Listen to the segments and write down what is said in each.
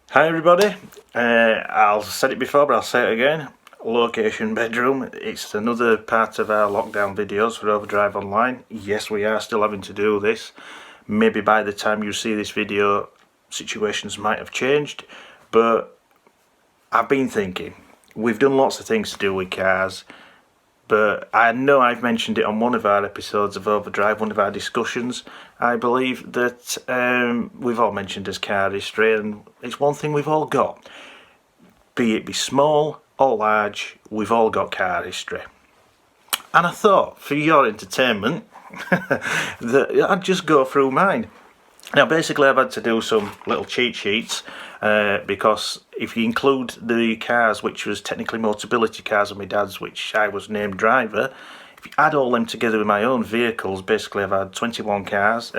Hi everybody, I'll said it before but I'll say it again, location bedroom. It's another part of our lockdown videos for Overdrive Online. Yes, we are still having to do this. Maybe by the time you see this video situations might have changed, but I've been thinking, we've done lots of things to do with cars, but I know I've mentioned it on one of our episodes of Overdrive, one of our discussions. I believe that we've all mentioned as car history, and it's one thing we've all got. Be it be small or large, we've all got car history. And I thought, for your entertainment, that I'd just go through mine. Now basically I've had to do some little cheat sheets because if you include the cars which was technically Motability cars of my dad's, which I was named driver, if you add all them together with my own vehicles, basically I've had 21 cars.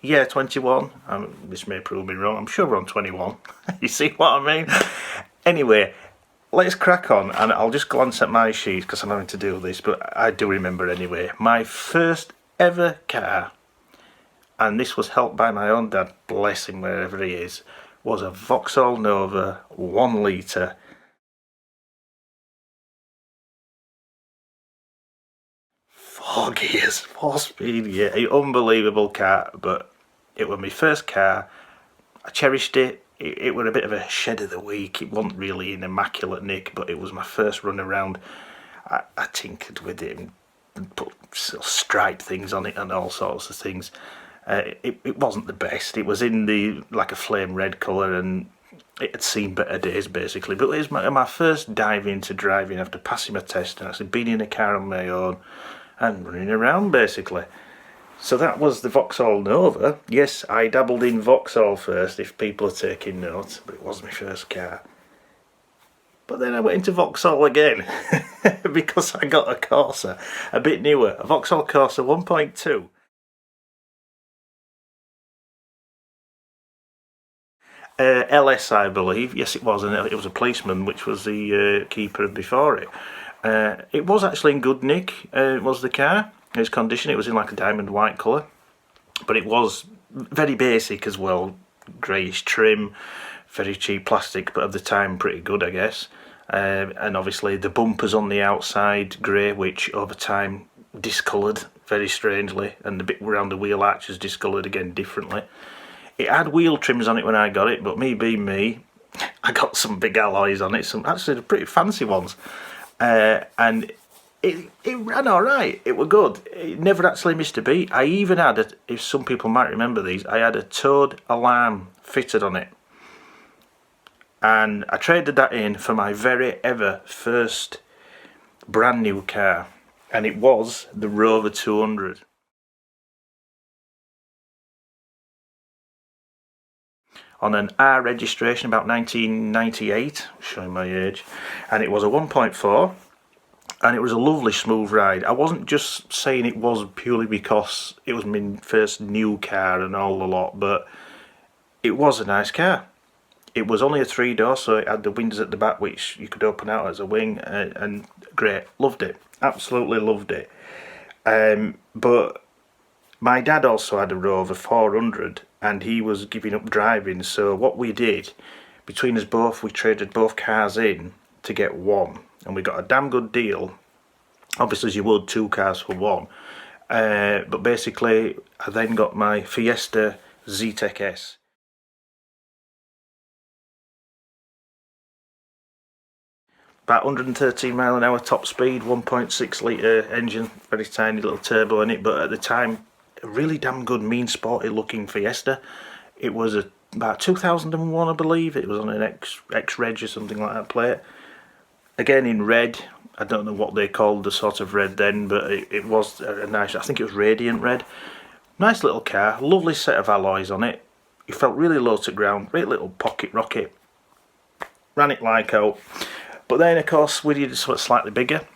Yeah, 21. This may prove me wrong, I'm sure we're on 21. You see what I mean? Anyway, let's crack on, and I'll just glance at my sheet because I'm having to do this, but I do remember anyway. My first ever car, and this was helped by my own dad, bless him wherever he is, was a Vauxhall Nova 1 litre. Four gears, 4 speed, yeah, unbelievable car, but it was my first car. I cherished it. It was a bit of a shed of the week. It wasn't really in immaculate nick, but it was my first run around. I tinkered with it and put sort of stripe things on it and all sorts of things. It wasn't the best. It was in the like a flame red colour, and it had seen better days basically. But it was my first dive into driving after passing my test and actually being in a car on my own and running around basically. So that was the Vauxhall Nova. Yes, I dabbled in Vauxhall first, if people are taking note, but it wasn't my first car. But then I went into Vauxhall again because I got a Corsa, a bit newer, a Vauxhall Corsa 1.2. LS, I believe. Yes, it was, and it was a policeman, which was the keeper before it. It was actually in good nick, was the car. Its condition, it was in like a diamond white colour, but it was very basic as well, greyish trim, very cheap plastic, but at the time pretty good I guess. And obviously the bumpers on the outside grey, which over time discoloured very strangely, and the bit around the wheel arches discoloured again differently. It had wheel trims on it when I got it, but me being me, I got some big alloys on it, some actually pretty fancy ones, and it ran alright, it were good. It never actually missed a beat. I even had, if some people might remember these, I had a towed alarm fitted on it. And I traded that in for my very ever first brand new car. And it was the Rover 200. On an R registration about 1998, showing my age. And it was a 1.4. And it was a lovely smooth ride. I wasn't just saying it was purely because it was my first new car and all the lot, but it was a nice car. It was only a 3-door, so it had the windows at the back which you could open out as a wing, and great, loved it, absolutely loved it. But my dad also had a Rover 400 and he was giving up driving, so what we did, between us both, we traded both cars in to get one. And we got a damn good deal, obviously as you would, 2 cars for one. But basically I then got my Fiesta Zetec S. About 113 mile an hour top speed, 1.6 litre engine, very tiny little turbo in it, but at the time a really damn good mean sporty looking Fiesta. It was about 2001 I believe. It was on an X-Reg or something like that plate. Again in red. I don't know what they called the sort of red then, but it was a nice, I think it was radiant red. Nice little car, lovely set of alloys on it. It felt really low to ground, great little pocket rocket. Ran it like out. But then of course we needed something slightly bigger.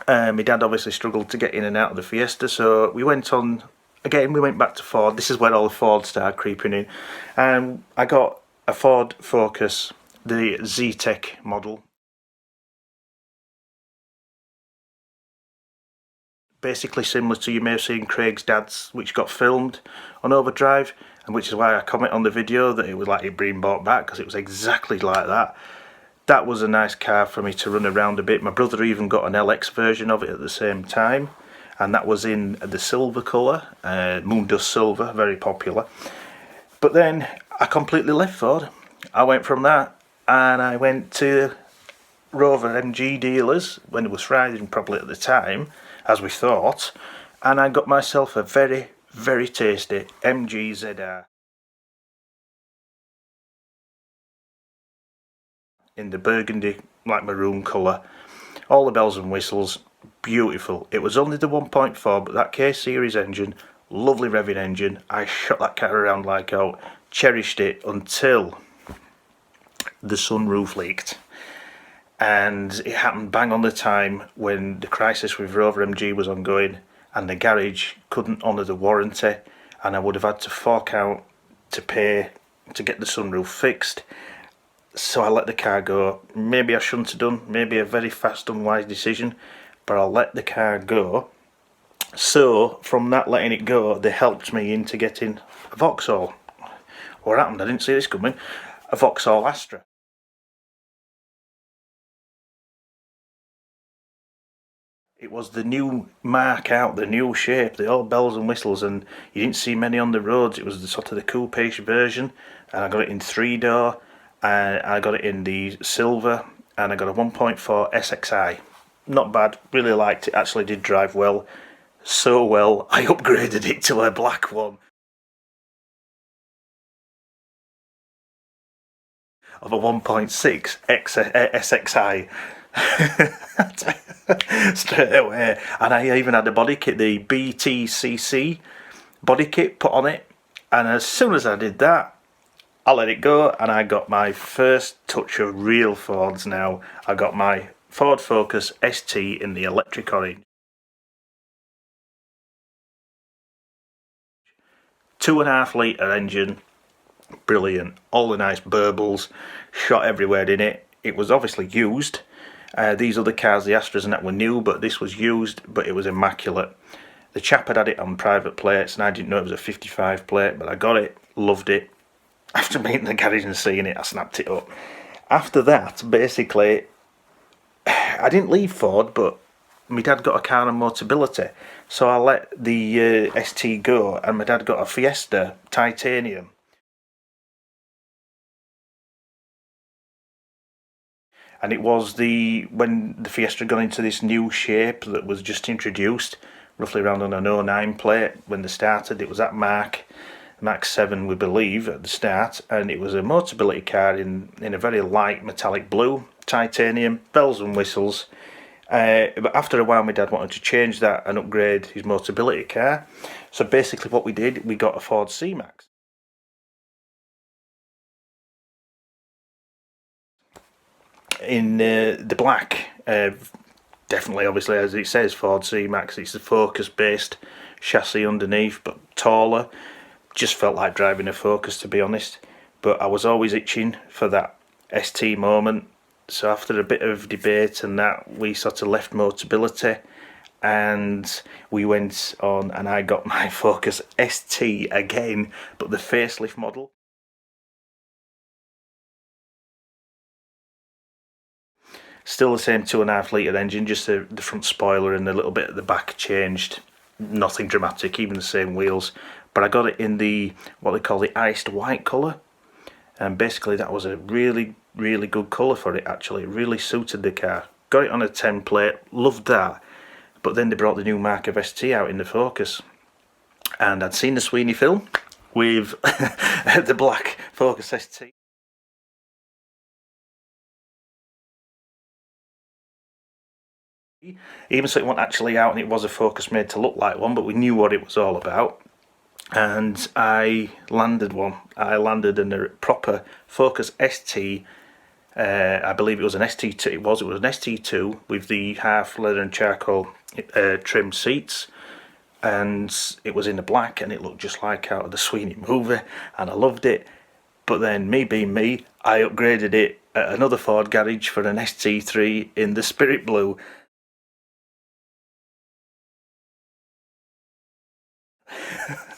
My dad obviously struggled to get in and out of the Fiesta, so we went on, again we went back to Ford. This is where all the Ford started creeping in. And I got a Ford Focus, the Zetec model. basically similar to, you may have seen Craig's dad's, which got filmed on Overdrive, and which is why I comment on the video that it was like it being brought back, because it was exactly like that. That was a nice car for me to run around a bit. My brother even got an LX version of it at the same time, and that was in the silver colour, Moondust Silver, very popular. But then I completely left Ford. I went from that and I went to Rover MG dealers when it was Friday probably at the time, as we thought, and I got myself a very, very tasty MG ZR in the burgundy, like maroon colour. All the bells and whistles, beautiful. It was only the 1.4, but that K-Series engine, lovely revving engine. I shot that car around like out, cherished it until the sunroof leaked. And it happened bang on the time when the crisis with Rover MG was ongoing, and the garage couldn't honour the warranty, and I would have had to fork out to pay to get the sunroof fixed. So I let the car go. Maybe I shouldn't have done, maybe a very fast unwise decision, but I let the car go. So from that letting it go, they helped me into getting a Vauxhall. What happened? I didn't see this coming. A Vauxhall Astra. It was the new mark out, the new shape, the old bells and whistles, and you didn't see many on the roads. It was the sort of the coupe-ish version, and I got it in 3-door, and I got it in the silver, and I got a 1.4 SXI. Not bad, really liked it, actually did drive well. So well, I upgraded it to a black one of a 1.6 SXI. Straight away. And I even had a body kit, the BTCC body kit put on it, and as soon as I did that, I let it go, and I got my first touch of real Fords now. I got my Ford Focus ST in the electric orange. 2.5 litre engine, brilliant. All the nice burbles, shot everywhere in it. It was obviously used. These other cars, the Astras and that, were new, but this was used, but it was immaculate. The chap had it on private plates, and I didn't know it was a 55 plate, but I got it, loved it. After meeting the garage and seeing it, I snapped it up. After that, basically, I didn't leave Ford, but my dad got a car on Motability, so I let the ST go, and my dad got a Fiesta Titanium. And it was when the Fiesta had gone into this new shape that was just introduced, roughly around on an 09 plate when they started. It was at Mark 7, we believe, at the start, and it was a Motability car in a very light metallic blue, titanium, bells and whistles. But after a while, my dad wanted to change that and upgrade his Motability car. So basically what we did, we got a Ford C-Max. In the black, definitely, obviously, as it says, Ford C-Max. It's the Focus-based chassis underneath, but taller. Just felt like driving a Focus, to be honest. But I was always itching for that ST moment. So after a bit of debate and that, we sort of left Motability, and we went on, and I got my Focus ST again, but the facelift model. Still the same 2.5 litre engine, just the front spoiler and a little bit at the back changed. Nothing dramatic, even the same wheels. But I got it in the, what they call the iced white colour. And basically that was a really, really good colour for it actually. It really suited the car. Got it on a 10 plate, loved that. But then they brought the new mark of ST out in the Focus. And I'd seen the Sweeney film with the black Focus ST. Even so, it wasn't actually out, and it was a Focus made to look like one, but we knew what it was all about. And I landed one. I landed in a proper Focus ST. I believe it was an ST2. It was an ST2 with the half leather and charcoal trimmed seats, and it was in the black, and it looked just like out of the Sweeney movie, and I loved it. But then, me being me, I upgraded it at another Ford garage for an ST3 in the Spirit Blue.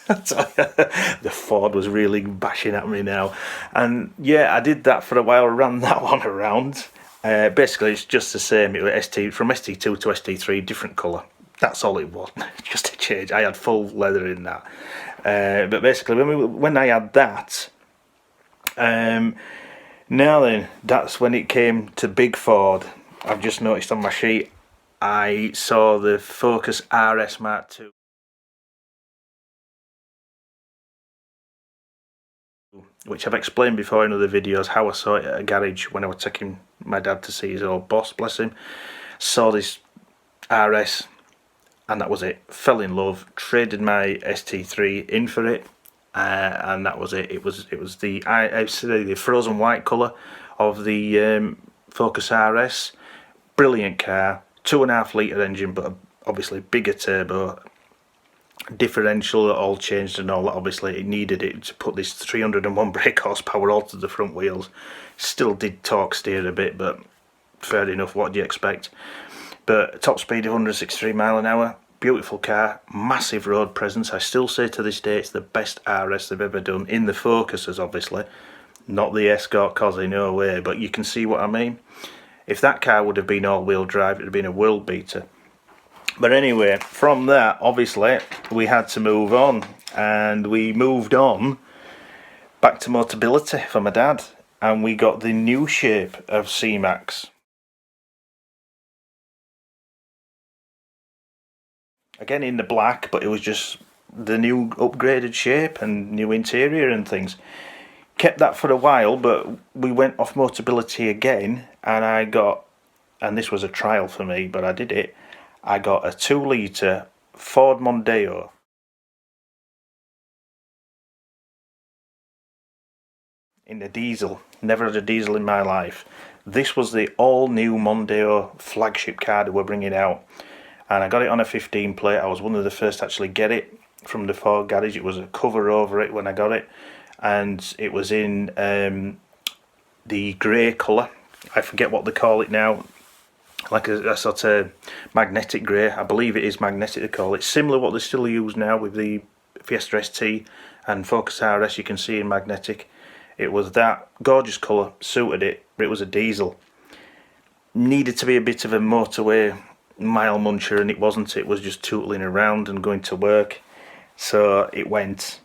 The Ford was really bashing at me now. And yeah, I did that for a while, ran that one around. Basically, it's just the same. It was from ST2 to ST3, different colour. That's all it was, just a change. I had full leather in that. But basically, when I had that, now then, that's when it came to Big Ford. I've just noticed on my sheet, I saw the Focus RS Mark II. Which I've explained before in other videos, how I saw it at a garage when I was taking my dad to see his old boss, bless him. Saw this RS, and that was it. Fell in love, traded my ST3 in for it, and that was it. It was the frozen white colour of the Focus RS. Brilliant car, 2.5 litre engine, but obviously bigger turbo. Differential all changed and all that. Obviously it needed it to put this 301 brake horsepower all to the front wheels. Still did torque steer a bit, but fair enough, what do you expect? But top speed of 163 mile an hour. Beautiful car, massive road presence. I still say to this day it's the best RS they've ever done, in the Focuses obviously, not the Escort Cosy, no way, but you can see what I mean. If that car would have been all-wheel drive, it would have been a world beater. But anyway, from that, obviously, we had to move on. And we moved on back to Motability for my dad. And we got the new shape of C-Max. Again in the black, but it was just the new upgraded shape and new interior and things. Kept that for a while, but we went off Motability again. And I got, and this was a trial for me, but I did it. I got a 2 litre Ford Mondeo. In a diesel. Never had a diesel in my life. This was the all new Mondeo flagship car that we're bringing out. And I got it on a 15 plate. I was one of the first to actually get it from the Ford garage. It was a cover over it when I got it. And it was in the grey colour. I forget what they call it now. Like a sort of magnetic grey. I believe it is magnetic they call it. Similar what they still use now with the Fiesta ST and Focus RS, you can see in magnetic. It was that gorgeous colour, suited it, but it was a diesel. Needed to be a bit of a motorway mile muncher, and it wasn't. It was just tootling around and going to work. So it went.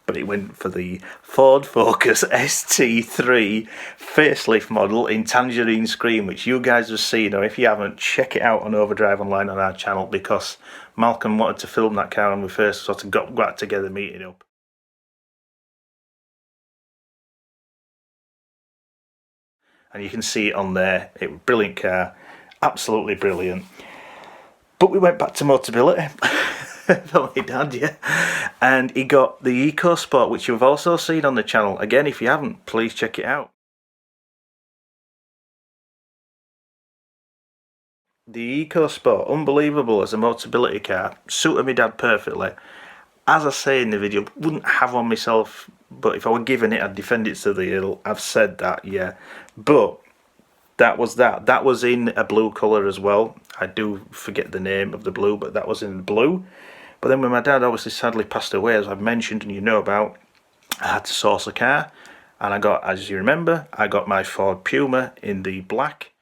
But it went for the Ford Focus ST3 facelift model in Tangerine Screen, which you guys have seen, or if you haven't, check it out on Overdrive Online on our channel, because Malcolm wanted to film that car when we first sort of got together meeting up. And you can see it on there. It was a brilliant car, absolutely brilliant. But we went back to Motability. For my dad, yeah. And he got the EcoSport, which you've also seen on the channel. Again, if you haven't, please check it out. The EcoSport, unbelievable as a Motability car. Suited my dad perfectly. As I say in the video, wouldn't have one myself, but if I were given it, I'd defend it to the hill. I've said that, yeah. But that was that. That was in a blue colour as well. I do forget the name of the blue, but that was in blue. But then when my dad obviously sadly passed away, as I've mentioned and you know about, I had to source a car. And I got, as you remember, I got my Ford Puma in the black.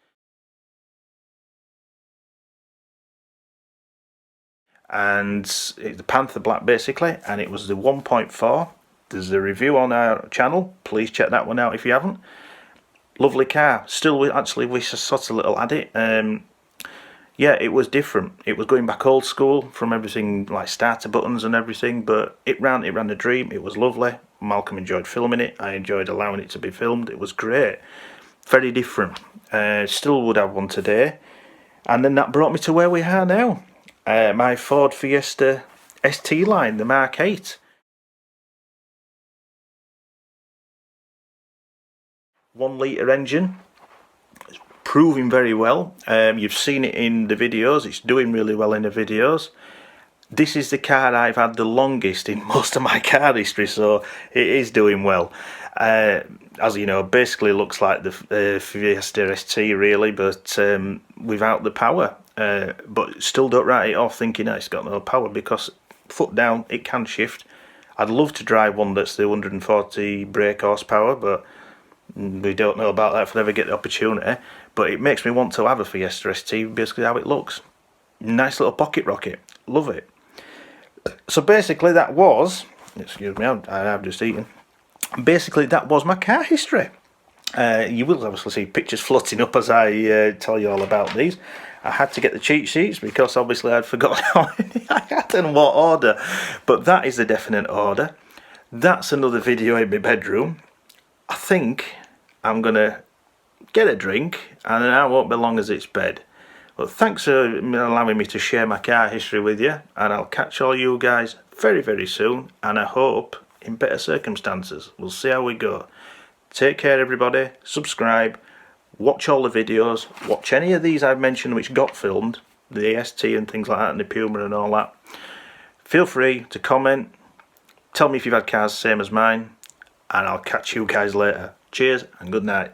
And the Panther Black basically, and it was the 1.4. There's a review on our channel. Please check that one out if you haven't. Lovely car. Still actually wish I sort of a little had it. Yeah, it was different. It was going back old school from everything like starter buttons and everything, but it ran a dream. It was lovely. Malcolm enjoyed filming it. I enjoyed allowing it to be filmed. It was great. Very different. Still would have one today. And then that brought me to where we are now. My Ford Fiesta ST line, the Mark 8. 1 litre engine. Proving very well. You've seen it in the videos. It's doing really well in the videos. This is the car I've had the longest in most of my car history, so it is doing well. As you know, basically looks like the Fiesta ST really, but without the power. But still don't write it off thinking that it's got no power, because foot down, it can shift. I'd love to drive one that's the 140 brake horsepower, but we don't know about that if we ever get the opportunity. But it makes me want to have a Fiesta ST, basically how it looks. Nice little pocket rocket, love it. So basically that was, excuse me, I have just eaten. Basically that was my car history. You will obviously see pictures floating up as I tell you all about these. I had to get the cheat sheets because obviously I'd forgotten I had in what order. But that is the definite order. That's another video in my bedroom. I think I'm going to get a drink and then I won't be long as it's bed. But thanks for allowing me to share my car history with you, and I'll catch all you guys very, very soon, and I hope in better circumstances. We'll see how we go. Take care everybody, subscribe, watch all the videos, watch any of these I've mentioned which got filmed, the AST and things like that, and the Puma and all that. Feel free to comment, tell me if you've had cars same as mine, and I'll catch you guys later. Cheers and good night.